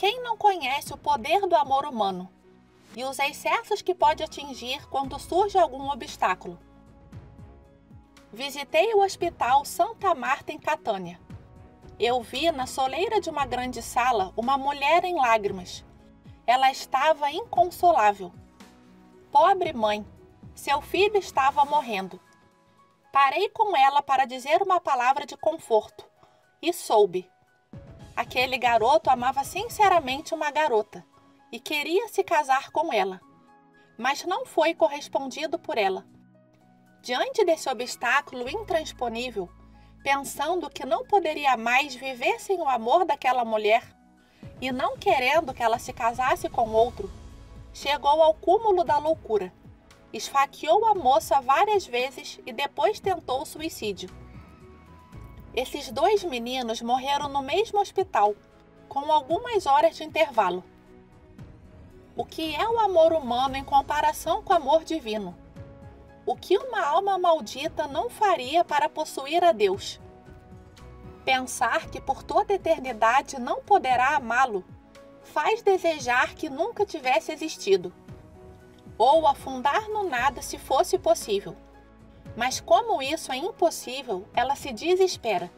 Quem não conhece o poder do amor humano e os excessos que pode atingir quando surge algum obstáculo? Visitei o Hospital Santa Marta em Catânia. Eu vi na soleira de uma grande sala uma mulher em lágrimas. Ela estava inconsolável. Pobre mãe, seu filho estava morrendo. Parei com ela para dizer uma palavra de conforto e soube. Aquele garoto amava sinceramente uma garota e queria se casar com ela, mas não foi correspondido por ela. Diante desse obstáculo intransponível, pensando que não poderia mais viver sem o amor daquela mulher e não querendo que ela se casasse com outro, chegou ao cúmulo da loucura. Esfaqueou a moça várias vezes e depois tentou suicídio. Esses 2 meninos morreram no mesmo hospital, com algumas horas de intervalo. O que é o amor humano em comparação com o amor divino? O que uma alma maldita não faria para possuir a Deus? Pensar que por toda a eternidade não poderá amá-lo faz desejar que nunca tivesse existido, ou afundar no nada se fosse possível. Mas como isso é impossível, ela se desespera.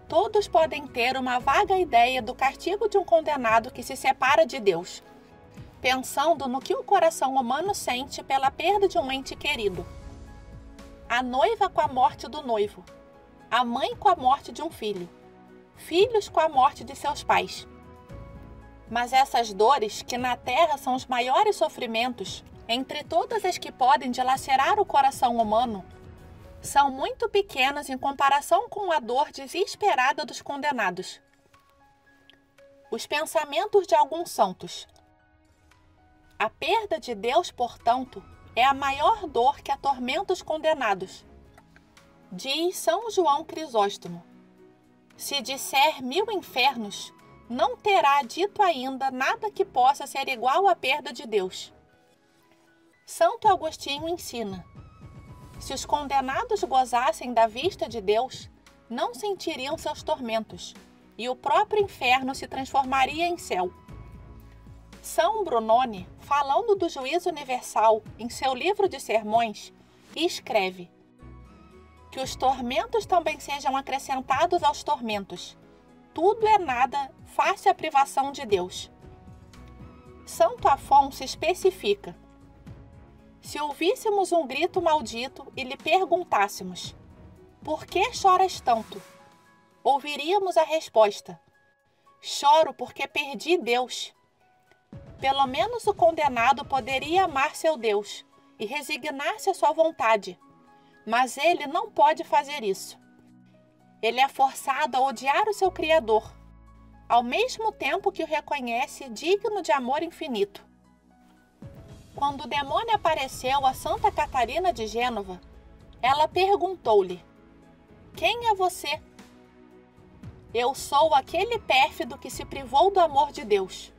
Todos podem ter uma vaga ideia do castigo de um condenado que se separa de Deus, pensando no que o coração humano sente pela perda de um ente querido. A noiva com a morte do noivo, a mãe com a morte de um filho, filhos com a morte de seus pais. Mas essas dores, que na terra são os maiores sofrimentos, entre todas as que podem dilacerar o coração humano, são muito pequenas em comparação com a dor desesperada dos condenados. Os pensamentos de alguns santos. A perda de Deus, portanto, é a maior dor que atormenta os condenados. Diz São João Crisóstomo: se disser 1000 infernos, não terá dito ainda nada que possa ser igual à perda de Deus. Santo Agostinho ensina: se os condenados gozassem da vista de Deus, não sentiriam seus tormentos, e o próprio inferno se transformaria em céu. São Brunone, falando do juízo universal em seu livro de sermões, escreve: que os tormentos também sejam acrescentados aos tormentos. Tudo é nada face à privação de Deus. Santo Afonso especifica: se ouvíssemos um grito maldito e lhe perguntássemos: por que choras tanto? Ouviríamos a resposta: choro porque perdi Deus. Pelo menos o condenado poderia amar seu Deus e resignar-se à sua vontade, mas ele não pode fazer isso. Ele é forçado a odiar o seu Criador, ao mesmo tempo que o reconhece digno de amor infinito. Quando o demônio apareceu a Santa Catarina de Gênova, ela perguntou-lhe: quem é você? Eu sou aquele pérfido que se privou do amor de Deus.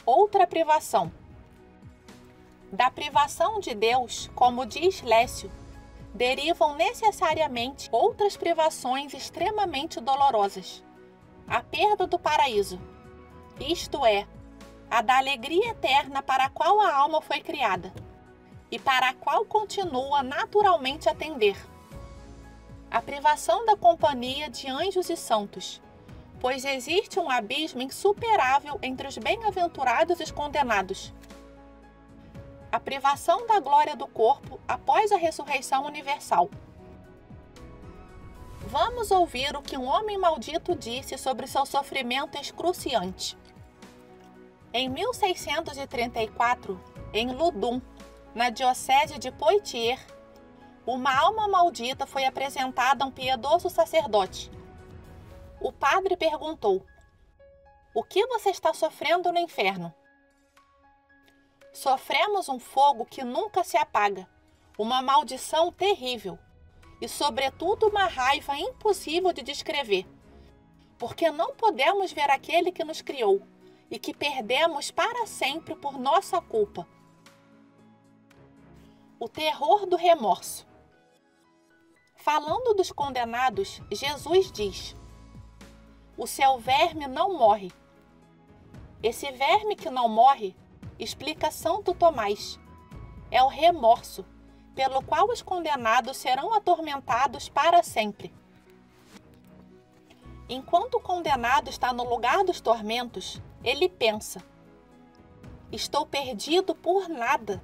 Outra privação. Da privação de Deus, como diz Lécio, derivam necessariamente outras privações extremamente dolorosas. A perda do paraíso, isto é, a da alegria eterna para a qual a alma foi criada e para a qual continua naturalmente a tender. A privação da companhia de anjos e santos, pois existe um abismo insuperável entre os bem-aventurados e os condenados. A privação da glória do corpo após a ressurreição universal. Vamos ouvir o que um homem maldito disse sobre seu sofrimento excruciante. Em 1634, em Loudun, na diocese de Poitiers, uma alma maldita foi apresentada a um piedoso sacerdote. O padre perguntou: o que você está sofrendo no inferno? Sofremos um fogo que nunca se apaga, uma maldição terrível e, sobretudo, uma raiva impossível de descrever, porque não podemos ver aquele que nos criou e que perdemos para sempre por nossa culpa. O terror do remorso. Falando dos condenados, Jesus diz: o seu verme não morre. Esse verme que não morre, explica Santo Tomás, é o remorso, pelo qual os condenados serão atormentados para sempre. Enquanto o condenado está no lugar dos tormentos, ele pensa: estou perdido por nada,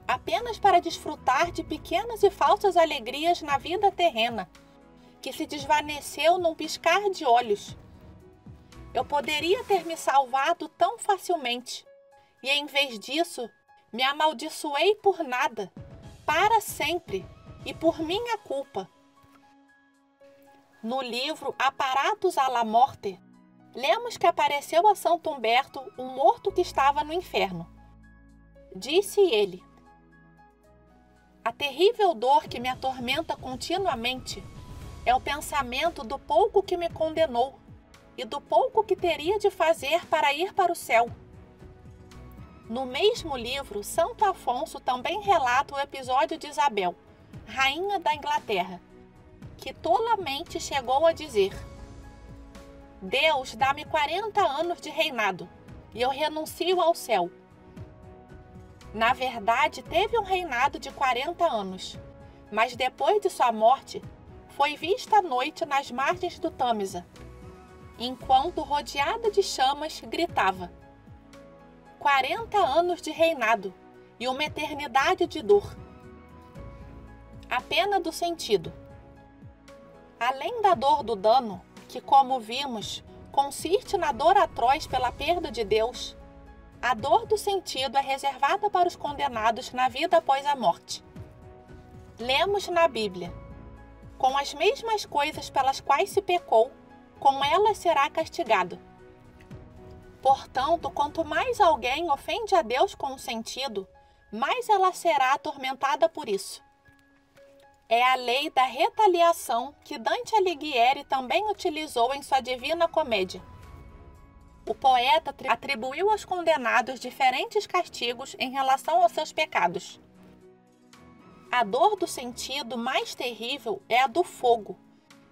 apenas para desfrutar de pequenas e falsas alegrias na vida terrena, que se desvaneceu num piscar de olhos. Eu poderia ter me salvado tão facilmente, e em vez disso, me amaldiçoei por nada, para sempre, e por minha culpa. No livro Apparatus alla Morte, lemos que apareceu a Santo Humberto um morto que estava no inferno. Disse ele: a terrível dor que me atormenta continuamente é o pensamento do pouco que me condenou e do pouco que teria de fazer para ir para o céu. No mesmo livro, Santo Afonso também relata o episódio de Isabel, rainha da Inglaterra, que tolamente chegou a dizer: Deus dá-me 40 anos de reinado e eu renuncio ao céu. Na verdade, teve um reinado de 40 anos, mas depois de sua morte, foi vista à noite nas margens do Tâmisa, enquanto, rodeada de chamas, gritava: 40 anos de reinado e uma eternidade de dor. A pena do sentido. Além da dor do dano, que, como vimos, consiste na dor atroz pela perda de Deus, a dor do sentido é reservada para os condenados na vida após a morte. Lemos na Bíblia: com as mesmas coisas pelas quais se pecou, com elas será castigado. Portanto, quanto mais alguém ofende a Deus com o sentido, mais ela será atormentada por isso. É a lei da retaliação que Dante Alighieri também utilizou em sua Divina Comédia. O poeta atribuiu aos condenados diferentes castigos em relação aos seus pecados. A dor do sentido mais terrível é a do fogo,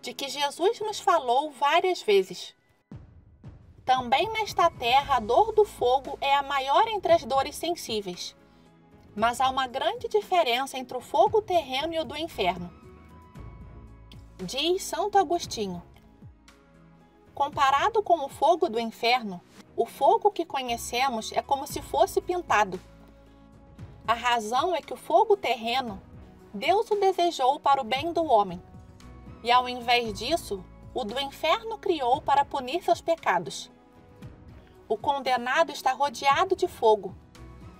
de que Jesus nos falou várias vezes. Também nesta terra a dor do fogo é a maior entre as dores sensíveis, mas há uma grande diferença entre o fogo terreno e o do inferno. Diz Santo Agostinho: comparado com o fogo do inferno, o fogo que conhecemos é como se fosse pintado. A razão é que o fogo terreno, Deus o desejou para o bem do homem, e ao invés disso, o do inferno criou para punir seus pecados. O condenado está rodeado de fogo.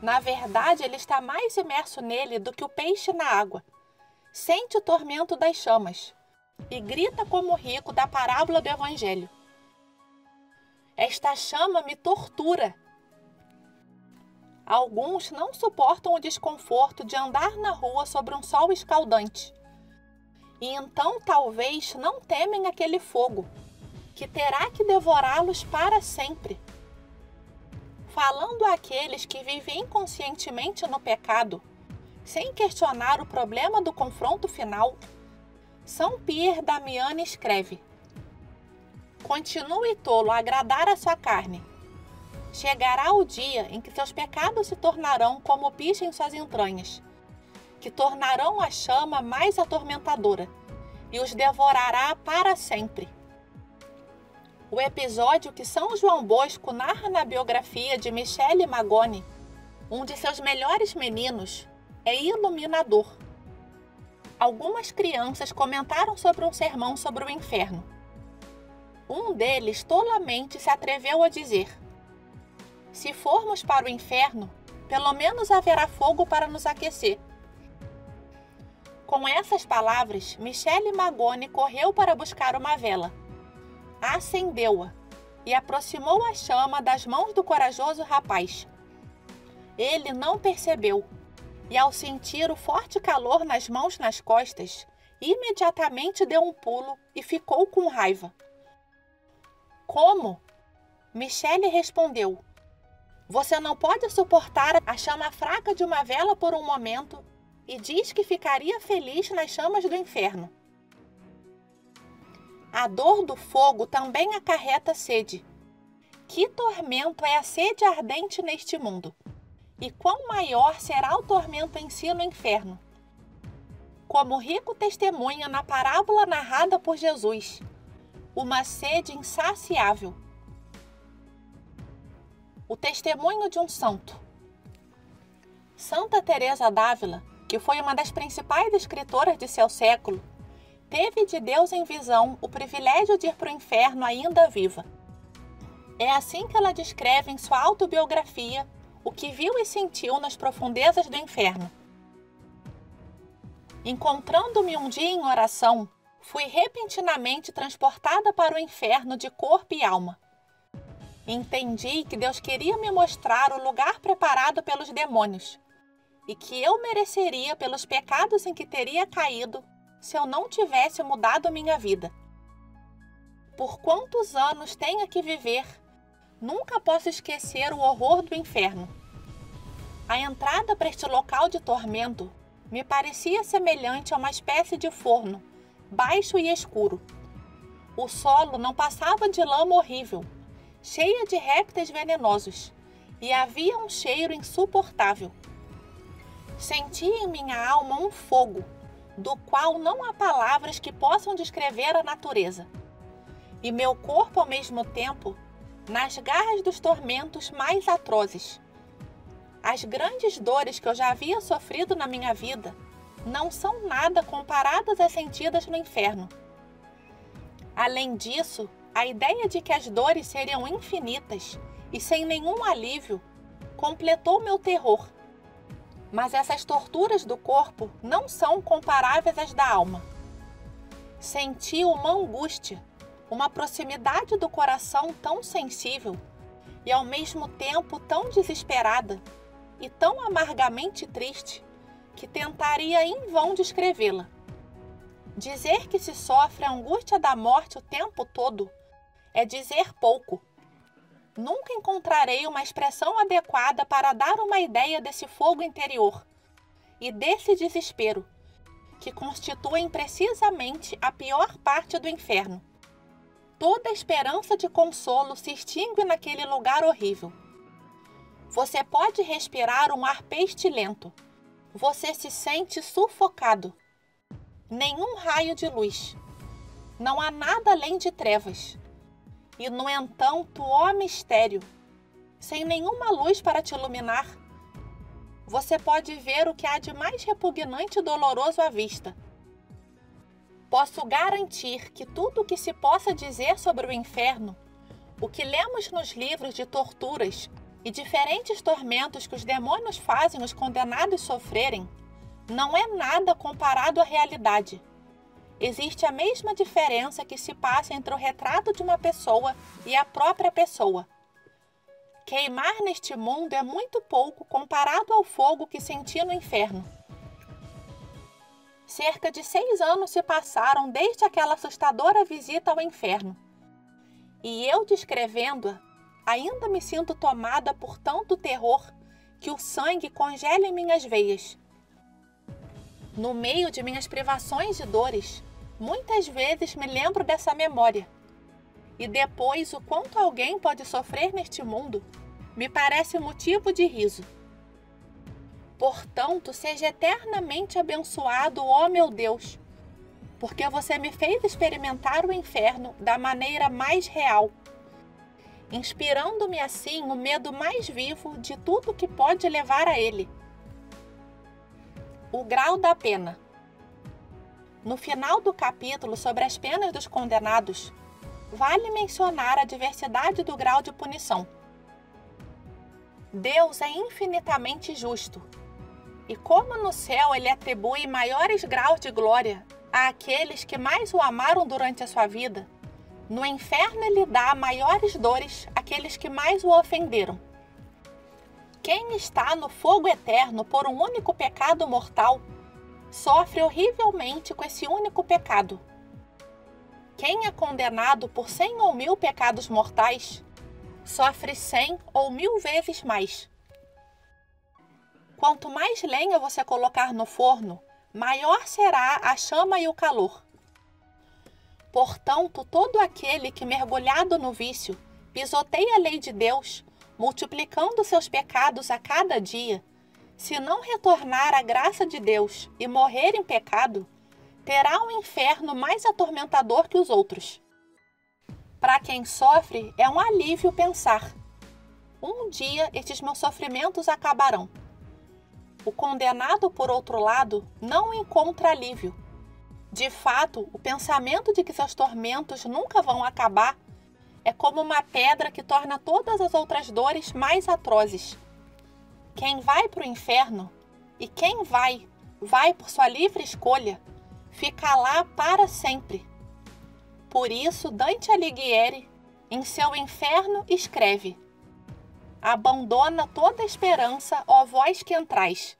Na verdade, ele está mais imerso nele do que o peixe na água. Sente o tormento das chamas e grita como o rico da parábola do Evangelho: esta chama me tortura. Alguns não suportam o desconforto de andar na rua sobre um sol escaldante. E então talvez não temem aquele fogo, que terá que devorá-los para sempre. Falando àqueles que vivem inconscientemente no pecado, sem questionar o problema do confronto final, São Pierre Damiani escreve: continue tolo a agradar a sua carne. Chegará o dia em que seus pecados se tornarão como piche em suas entranhas, que tornarão a chama mais atormentadora e os devorará para sempre. O episódio que São João Bosco narra na biografia de Michele Magone, um de seus melhores meninos, é iluminador. Algumas crianças comentaram sobre um sermão sobre o inferno. Um deles tolamente se atreveu a dizer: se formos para o inferno, pelo menos haverá fogo para nos aquecer. Com essas palavras, Michele Magone correu para buscar uma vela. Acendeu-a e aproximou a chama das mãos do corajoso rapaz. Ele não percebeu e, ao sentir o forte calor nas mãos e nas costas, imediatamente deu um pulo e ficou com raiva. Como? Michele respondeu: você não pode suportar a chama fraca de uma vela por um momento e diz que ficaria feliz nas chamas do inferno. A dor do fogo também acarreta sede. Que tormento é a sede ardente neste mundo? E quão maior será o tormento em si no inferno? Como rico testemunha na parábola narrada por Jesus, uma sede insaciável. O testemunho de um santo. Santa Teresa d'Ávila, que foi uma das principais escritoras de seu século, teve de Deus em visão o privilégio de ir para o inferno ainda viva. É assim que ela descreve em sua autobiografia o que viu e sentiu nas profundezas do inferno. Encontrando-me um dia em oração, fui repentinamente transportada para o inferno de corpo e alma. Entendi que Deus queria me mostrar o lugar preparado pelos demônios e que eu mereceria pelos pecados em que teria caído se eu não tivesse mudado minha vida. Por quantos anos tenha que viver, nunca posso esquecer o horror do inferno. A entrada para este local de tormento me parecia semelhante a uma espécie de forno, baixo e escuro. O solo não passava de lama horrível, cheia de répteis venenosos, e havia um cheiro insuportável. Senti em minha alma um fogo, do qual não há palavras que possam descrever a natureza, e meu corpo, ao mesmo tempo, nas garras dos tormentos mais atrozes. As grandes dores que eu já havia sofrido na minha vida não são nada comparadas às sentidas no inferno. Além disso, a ideia de que as dores seriam infinitas e sem nenhum alívio completou meu terror. Mas essas torturas do corpo não são comparáveis às da alma. Senti uma angústia, uma proximidade do coração tão sensível e ao mesmo tempo tão desesperada e tão amargamente triste que tentaria em vão descrevê-la. Dizer que se sofre a angústia da morte o tempo todo é dizer pouco. Nunca encontrarei uma expressão adequada para dar uma ideia desse fogo interior e desse desespero, que constituem precisamente a pior parte do inferno. Toda esperança de consolo se extingue naquele lugar horrível. Você pode respirar um ar pestilento. Você se sente sufocado. Nenhum raio de luz. Não há nada além de trevas. E, no entanto, ó mistério, sem nenhuma luz para te iluminar, você pode ver o que há de mais repugnante e doloroso à vista. Posso garantir que tudo o que se possa dizer sobre o inferno, o que lemos nos livros de torturas e diferentes tormentos que os demônios fazem os condenados sofrerem, não é nada comparado à realidade. Existe a mesma diferença que se passa entre o retrato de uma pessoa e a própria pessoa. Queimar neste mundo é muito pouco comparado ao fogo que senti no inferno. Cerca de 6 anos se passaram desde aquela assustadora visita ao inferno. E eu, descrevendo-a, ainda me sinto tomada por tanto terror que o sangue congela em minhas veias. No meio de minhas privações e dores, muitas vezes me lembro dessa memória. E depois, o quanto alguém pode sofrer neste mundo, me parece motivo de riso. Portanto, seja eternamente abençoado, ó meu Deus, porque você me fez experimentar o inferno da maneira mais real, inspirando-me assim o medo mais vivo de tudo que pode levar a ele. O grau da pena. No final do capítulo sobre as penas dos condenados, vale mencionar a diversidade do grau de punição. Deus é infinitamente justo, e como no céu ele atribui maiores graus de glória àqueles que mais o amaram durante a sua vida, no inferno ele dá maiores dores àqueles que mais o ofenderam. Quem está no fogo eterno por um único pecado mortal, sofre horrivelmente com esse único pecado. Quem é condenado por 100 ou 1000 pecados mortais, sofre 100 ou 1000 vezes mais. Quanto mais lenha você colocar no forno, maior será a chama e o calor. Portanto, todo aquele que, mergulhado no vício, pisoteia a lei de Deus, multiplicando seus pecados a cada dia, se não retornar à graça de Deus e morrer em pecado, terá um inferno mais atormentador que os outros. Para quem sofre, é um alívio pensar: um dia estes meus sofrimentos acabarão. O condenado, por outro lado, não encontra alívio. De fato, o pensamento de que seus tormentos nunca vão acabar é como uma pedra que torna todas as outras dores mais atrozes. Quem vai para o inferno, e quem vai por sua livre escolha, fica lá para sempre. Por isso, Dante Alighieri, em seu Inferno, escreve: abandona toda esperança, ó vós que entrais.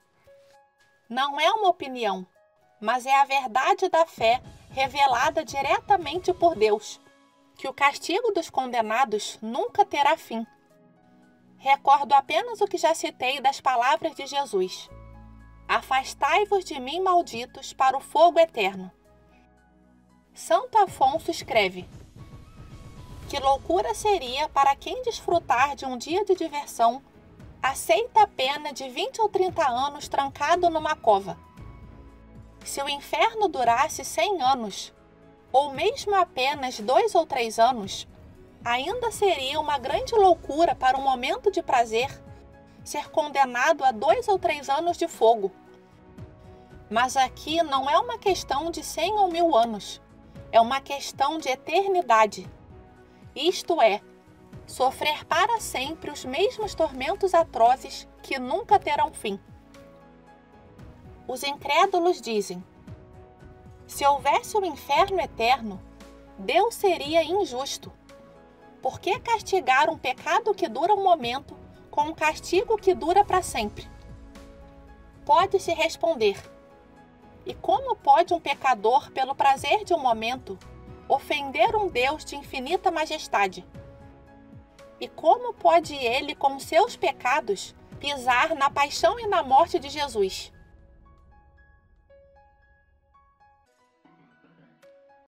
Não é uma opinião, mas é a verdade da fé revelada diretamente por Deus, que o castigo dos condenados nunca terá fim. Recordo apenas o que já citei das palavras de Jesus: afastai-vos de mim, malditos, para o fogo eterno. Santo Afonso escreve: que loucura seria para quem desfrutar de um dia de diversão aceita a pena de 20 ou 30 anos trancado numa cova. Se o inferno durasse 100 anos, ou mesmo apenas 2 ou 3 anos, ainda seria uma grande loucura para um momento de prazer ser condenado a 2 ou 3 anos de fogo. Mas aqui não é uma questão de 100 ou 1000 anos, é uma questão de eternidade. Isto é, sofrer para sempre os mesmos tormentos atrozes que nunca terão fim. Os incrédulos dizem: se houvesse o inferno eterno, Deus seria injusto. Por que castigar um pecado que dura um momento com um castigo que dura para sempre? Pode-se responder: e como pode um pecador, pelo prazer de um momento, ofender um Deus de infinita majestade? E como pode ele, com seus pecados, pisar na paixão e na morte de Jesus?